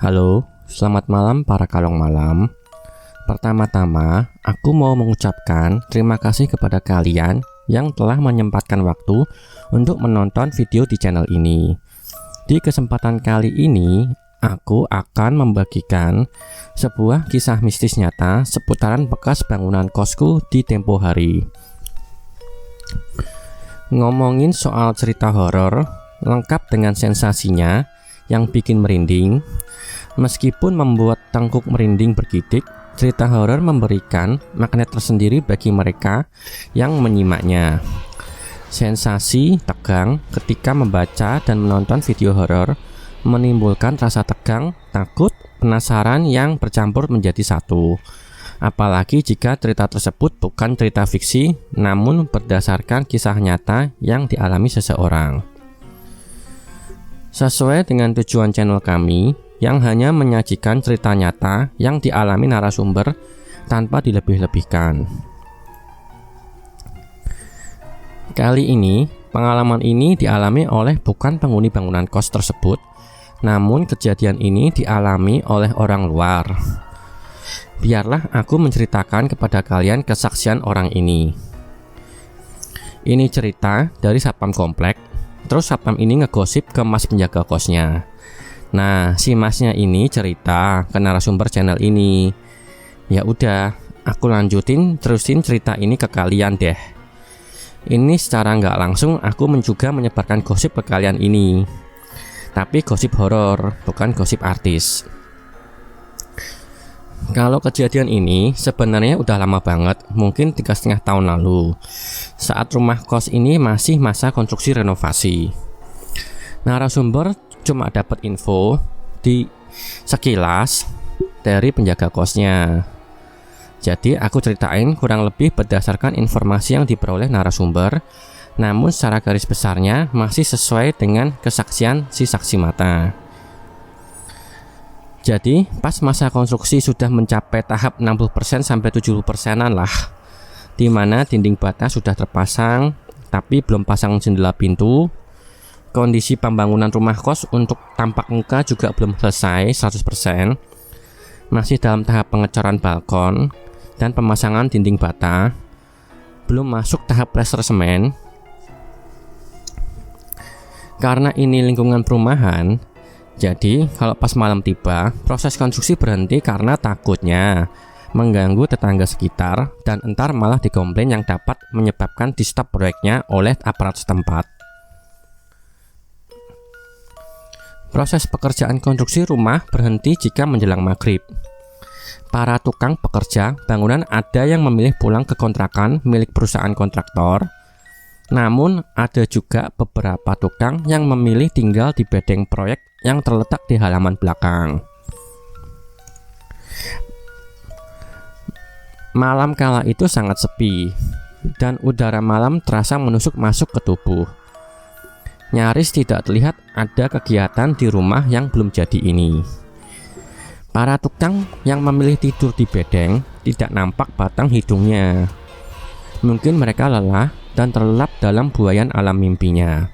Halo, selamat malam para kalong malam. Pertama-tama, aku mau mengucapkan terima kasih kepada kalian yang telah menyempatkan waktu untuk menonton video di channel ini. Di kesempatan kali ini, aku akan membagikan sebuah kisah mistis nyata seputaran bekas bangunan kosku di tempo hari. Ngomongin soal cerita horor, lengkap dengan sensasinya yang bikin merinding. Meskipun membuat tengkuk merinding bergidik, cerita horor memberikan magnet tersendiri bagi mereka yang menyimaknya. Sensasi tegang ketika membaca dan menonton video horor menimbulkan rasa tegang, takut, penasaran yang bercampur menjadi satu. Apalagi jika cerita tersebut bukan cerita fiksi, namun berdasarkan kisah nyata yang dialami seseorang. Sesuai dengan tujuan channel kami yang hanya menyajikan cerita nyata yang dialami narasumber tanpa dilebih-lebihkan. Kali ini, pengalaman ini dialami oleh bukan penghuni bangunan kos tersebut, namun kejadian ini dialami oleh orang luar. Biarlah aku menceritakan kepada kalian kesaksian orang ini. Ini cerita dari satpam komplek, terus satpam ini ngegosip ke mas penjaga kosnya. Nah, si masnya ini cerita ke narasumber channel ini. Ya udah, aku terusin cerita ini ke kalian deh. Ini secara nggak langsung aku juga menyebarkan gosip ke kalian ini. Tapi gosip horor, bukan gosip artis. Kalau kejadian ini sebenarnya udah lama banget, mungkin 3,5 tahun lalu. Saat rumah kos ini masih masa konstruksi renovasi. Narasumber cuma dapat info di sekilas dari penjaga kosnya. Jadi aku ceritain kurang lebih berdasarkan informasi yang diperoleh narasumber, namun secara garis besarnya masih sesuai dengan kesaksian si saksi mata. Jadi pas masa konstruksi sudah mencapai tahap 60% sampai 70%-an lah, di mana dinding bata sudah terpasang tapi belum pasang jendela pintu. Kondisi pembangunan rumah kos untuk tampak muka juga belum selesai 100%. Masih dalam tahap pengecoran balkon dan pemasangan dinding bata. Belum masuk tahap plester semen. Karena ini lingkungan perumahan, jadi kalau pas malam tiba, proses konstruksi berhenti karena takutnya mengganggu tetangga sekitar dan entar malah dikomplain yang dapat menyebabkan di stop proyeknya oleh aparat setempat. Proses pekerjaan konstruksi rumah berhenti jika menjelang maghrib. Para tukang pekerja bangunan ada yang memilih pulang ke kontrakan milik perusahaan kontraktor. Namun ada juga beberapa tukang yang memilih tinggal di bedeng proyek yang terletak di halaman belakang. Malam kala itu sangat sepi dan udara malam terasa menusuk masuk ke tubuh. Nyaris tidak terlihat ada kegiatan di rumah yang belum jadi ini. Para tukang yang memilih tidur di bedeng tidak nampak batang hidungnya. Mungkin mereka lelah dan terlelap dalam buayan alam mimpinya.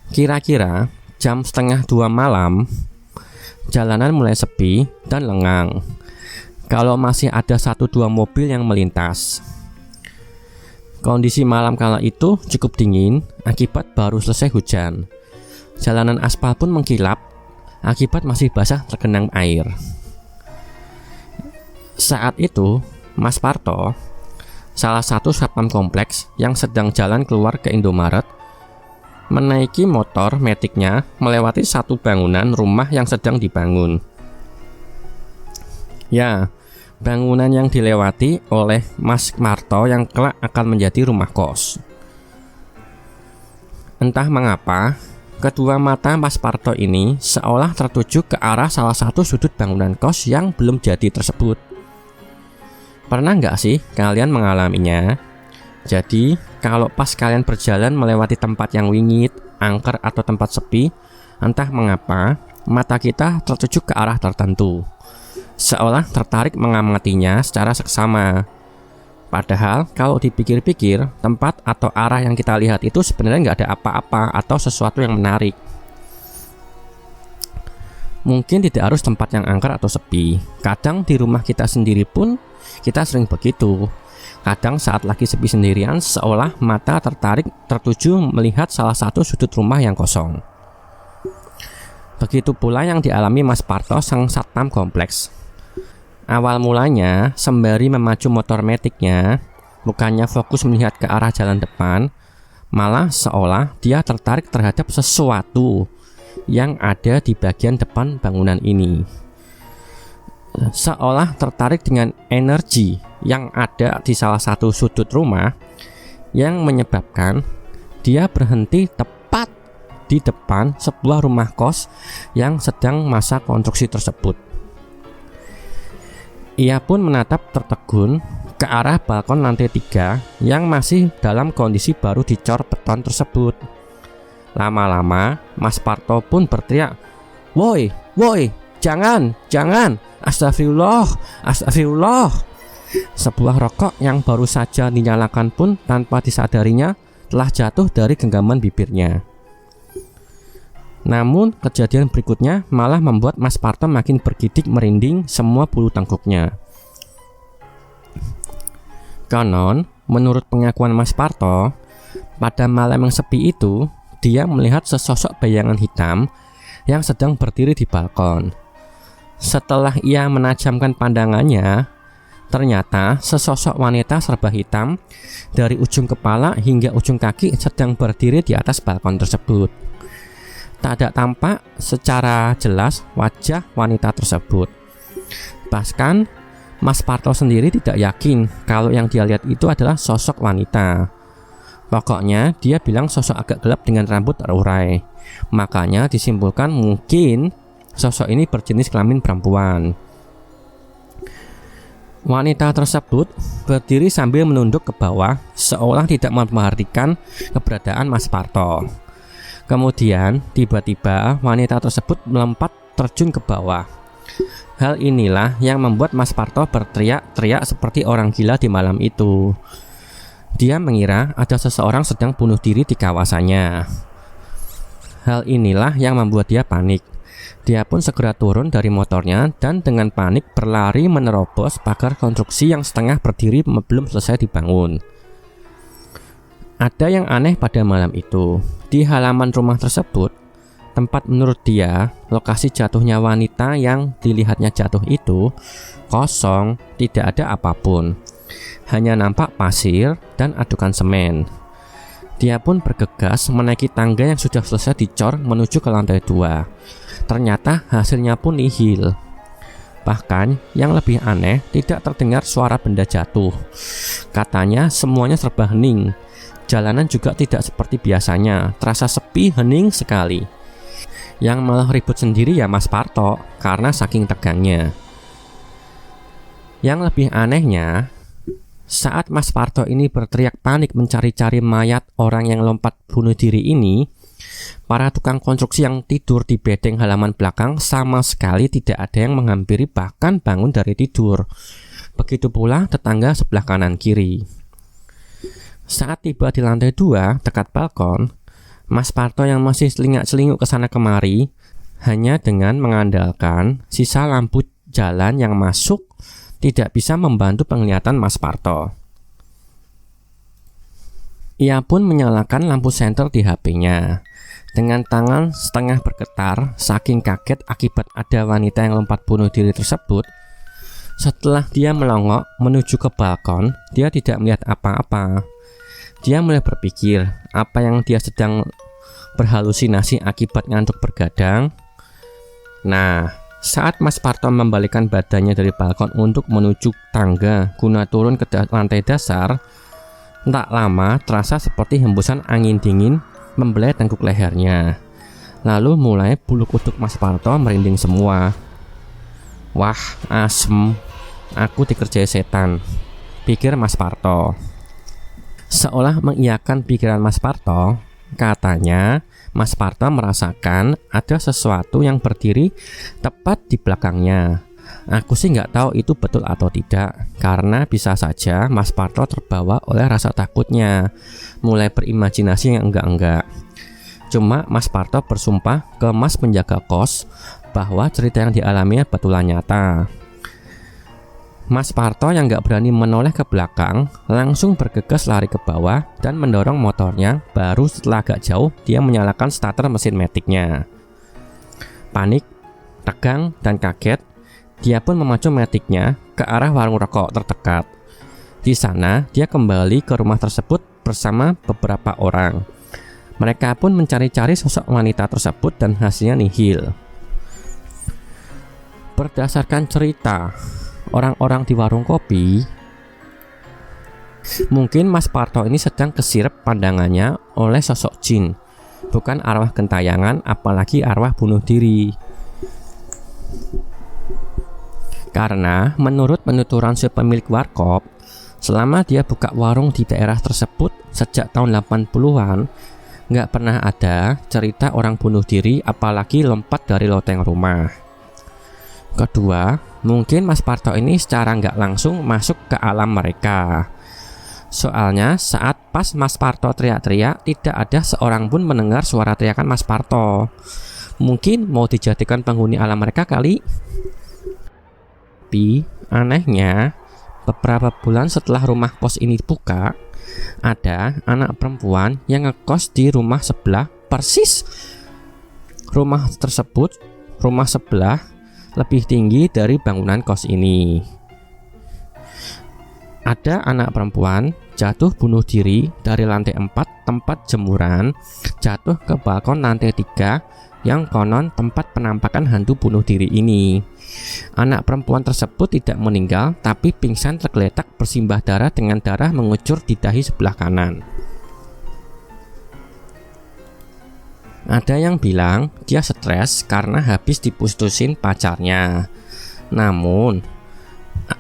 Kira-kira jam 1:30 malam, jalanan mulai sepi dan lengang. Kalau masih ada 1-2 mobil yang melintas. Kondisi malam kala itu cukup dingin akibat baru selesai hujan. Jalanan aspal pun mengkilap akibat masih basah tergenang air. Saat itu, Mas Parto, salah satu satpam kompleks yang sedang jalan keluar ke Indomaret, menaiki motor metiknya melewati satu bangunan rumah yang sedang dibangun. Ya, bangunan yang dilewati oleh Mas Marto yang kelak akan menjadi rumah kos. Entah mengapa, kedua mata Mas Parto ini seolah tertuju ke arah salah satu sudut bangunan kos yang belum jadi tersebut. Pernah nggak sih kalian mengalaminya? Jadi, kalau pas kalian berjalan melewati tempat yang wingit, angker atau tempat sepi, entah mengapa mata kita tertuju ke arah tertentu. Seolah tertarik mengamatinya secara seksama. Padahal kalau dipikir-pikir, tempat atau arah yang kita lihat itu sebenarnya nggak ada apa-apa atau sesuatu yang menarik. Mungkin tidak harus tempat yang angker atau sepi. Kadang di rumah kita sendiri pun kita sering begitu. Kadang saat lagi sepi sendirian, seolah mata tertuju melihat salah satu sudut rumah yang kosong. Begitu pula yang dialami Mas Parto, sang satpam kompleks. Awal mulanya, sembari memacu motor metiknya, bukannya fokus melihat ke arah jalan depan, malah seolah dia tertarik terhadap sesuatu yang ada di bagian depan bangunan ini. Seolah tertarik dengan energi yang ada di salah satu sudut rumah yang menyebabkan dia berhenti tepat di depan sebuah rumah kos yang sedang masa konstruksi tersebut. Ia pun menatap tertegun ke arah balkon lantai 3 yang masih dalam kondisi baru dicor beton tersebut. Lama-lama Mas Parto pun berteriak, "Woi, woi, jangan, jangan, astagfirullah, astagfirullah." Sebuah rokok yang baru saja dinyalakan pun tanpa disadarinya telah jatuh dari genggaman bibirnya. Namun kejadian berikutnya malah membuat Mas Parto makin bergidik merinding semua bulu tengkuknya. Konon, menurut pengakuan Mas Parto, pada malam yang sepi itu dia melihat sesosok bayangan hitam yang sedang berdiri di balkon. Setelah ia menajamkan pandangannya, ternyata sesosok wanita serba hitam dari ujung kepala hingga ujung kaki sedang berdiri di atas balkon tersebut. Tak tampak secara jelas wajah wanita tersebut. Bahkan Mas Parto sendiri tidak yakin kalau yang dia lihat itu adalah sosok wanita. Pokoknya dia bilang sosok agak gelap dengan rambut terurai. Makanya disimpulkan mungkin sosok ini berjenis kelamin perempuan. Wanita tersebut berdiri sambil menunduk ke bawah seolah tidak memperhatikan keberadaan Mas Parto. Kemudian tiba-tiba wanita tersebut melompat terjun ke bawah. Hal inilah yang membuat Mas Parto berteriak-teriak seperti orang gila di malam itu. Dia mengira ada seseorang sedang bunuh diri di kawasannya. Hal inilah yang membuat dia panik. Dia pun segera turun dari motornya dan dengan panik berlari menerobos pagar konstruksi yang setengah berdiri belum selesai dibangun. Ada yang aneh pada malam itu. Di halaman rumah tersebut, tempat menurut dia lokasi jatuhnya wanita yang dilihatnya jatuh itu kosong, tidak ada apapun. Hanya nampak pasir dan adukan semen. Dia pun bergegas menaiki tangga yang sudah selesai dicor menuju ke lantai 2. Ternyata hasilnya pun nihil. Bahkan yang lebih aneh, tidak terdengar suara benda jatuh. Katanya semuanya serba hening. Jalanan juga tidak seperti biasanya, terasa sepi, hening sekali. Yang malah ribut sendiri ya Mas Parto karena saking tegangnya. Yang lebih anehnya, saat Mas Parto ini berteriak panik mencari-cari mayat orang yang lompat bunuh diri ini, para tukang konstruksi yang tidur di bedeng halaman belakang sama sekali tidak ada yang menghampiri bahkan bangun dari tidur. Begitu pula tetangga sebelah kanan kiri. Saat tiba di lantai 2 dekat balkon, Mas Parto yang masih selingak-selinguk kesana kemari hanya dengan mengandalkan sisa lampu jalan yang masuk tidak bisa membantu penglihatan Mas Parto. Ia pun menyalakan lampu senter di HP-nya. Dengan tangan setengah bergetar saking kaget akibat ada wanita yang lompat bunuh diri tersebut. Setelah dia melongok menuju ke balkon, dia tidak melihat apa-apa. Dia mulai berpikir apa yang dia sedang berhalusinasi akibat ngantuk bergadang. Nah, saat Mas Parto membalikkan badannya dari balkon untuk menuju tangga guna turun ke lantai dasar, tak lama terasa seperti hembusan angin dingin membelai tengkuk lehernya. Lalu mulai bulu kuduk Mas Parto merinding semua. Wah, asem, aku dikerjai setan, pikir Mas Parto. Seolah mengiyakan pikiran Mas Parto, katanya Mas Parto merasakan ada sesuatu yang berdiri tepat di belakangnya. Aku sih nggak tahu itu betul atau tidak, karena bisa saja Mas Parto terbawa oleh rasa takutnya, mulai berimajinasi yang enggak-enggak. Cuma Mas Parto bersumpah ke Mas penjaga kos bahwa cerita yang dialami betulan nyata. Mas Parto yang gak berani menoleh ke belakang langsung bergegas lari ke bawah dan mendorong motornya. Baru setelah agak jauh dia menyalakan starter mesin maticnya. Panik, tegang, dan kaget, dia pun memacu maticnya ke arah warung rokok terdekat. Di sana dia kembali ke rumah tersebut bersama beberapa orang. Mereka pun mencari-cari sosok wanita tersebut dan hasilnya nihil. Berdasarkan cerita orang-orang di warung kopi, mungkin Mas Parto ini sedang kesirep pandangannya oleh sosok jin, bukan arwah gentayangan, apalagi arwah bunuh diri. Karena menurut penuturan si pemilik warkop, selama dia buka warung di daerah tersebut sejak tahun 80-an, nggak pernah ada cerita orang bunuh diri apalagi lompat dari loteng rumah. Kedua, mungkin Mas Parto ini secara nggak langsung masuk ke alam mereka. Soalnya saat pas Mas Parto teriak-teriak, tidak ada seorang pun mendengar suara teriakan Mas Parto. Mungkin mau dijadikan penghuni alam mereka kali. Tapi anehnya, beberapa bulan setelah rumah kos ini buka, ada anak perempuan yang ngekos di rumah sebelah persis. Rumah sebelah lebih tinggi dari bangunan kos ini. Ada anak perempuan jatuh bunuh diri dari lantai 4 tempat jemuran, jatuh ke balkon lantai 3 yang konon tempat penampakan hantu bunuh diri ini. Anak perempuan tersebut tidak meninggal, tapi pingsan tergeletak bersimbah darah dengan darah mengucur di dahi sebelah kanan. Ada yang bilang dia stres karena habis diputusin pacarnya. Namun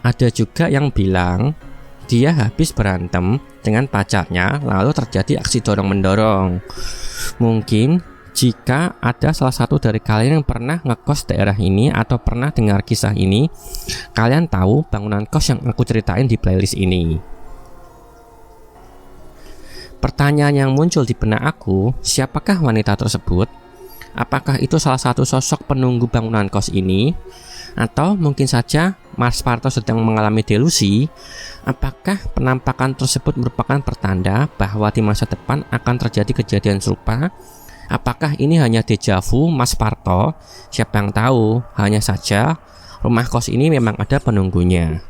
ada juga yang bilang dia habis berantem dengan pacarnya lalu terjadi aksi dorong-mendorong. Mungkin jika ada salah satu dari kalian yang pernah ngekos daerah ini atau pernah dengar kisah ini, kalian tahu bangunan kos yang aku ceritain di playlist ini. Pertanyaan yang muncul di benak aku, siapakah wanita tersebut? Apakah itu salah satu sosok penunggu bangunan kos ini? Atau mungkin saja Mas Parto sedang mengalami delusi? Apakah penampakan tersebut merupakan pertanda bahwa di masa depan akan terjadi kejadian serupa? Apakah ini hanya deja vu Mas Parto? Siapa yang tahu, hanya saja rumah kos ini memang ada penunggunya.